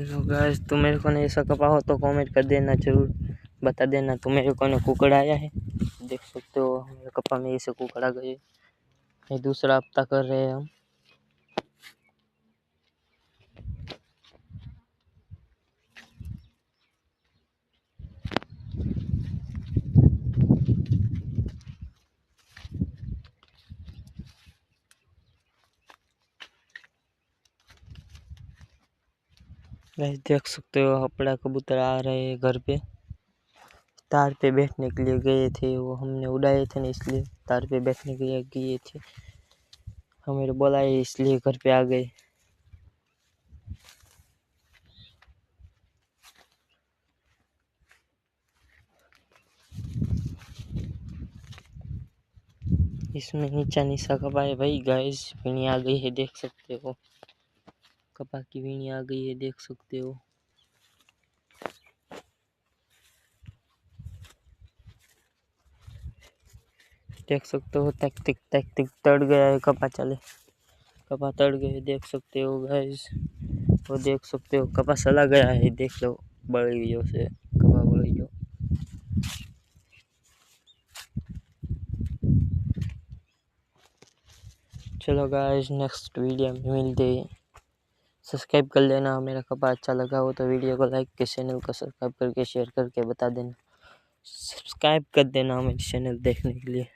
Hello guys, तो मेरे को ना ऐसा कपा हो तो कमेंट कर देना, जरूर बता देना। तो मेरे को ना कुकड़ आया है, देख सकते हो मेरे कपा में ऐसे कुकड़ आ गए। ये दूसरा हफ्ता कर रहे हैं हम। गाइस देख सकते हो अपना कबूतर आ रहे हैं घर पे। तार पे बैठने के लिए गए थे, वो हमने उड़ाए थे ना, इसलिए तार पे बैठने के लिए गए थे। हमें बोलाए इसलिए घर पे आ गए। इसमें नीचा नीचा कपा है भाई। गाइस वीणी आ गई है, देख सकते हो कपा की वीणी आ गई है, देख सकते हो। देख सकते हो तक तिक तड़ गया है कपा। चले कपा तड़ गए, देख सकते हो गाइस। वो देख सकते हो कपा सला गया है, देख लो बड़ी से कपा बड़ी जो। चलो गाइस नेक्स्ट वीडियो में मिलते हैं। सब्सक्राइब कर लेना, मेरा कपा अच्छा लगा हो तो वीडियो को लाइक के चैनल को सब्सक्राइब करके शेयर करके बता देना। सब्सक्राइब कर देना मेरे चैनल देखने के लिए।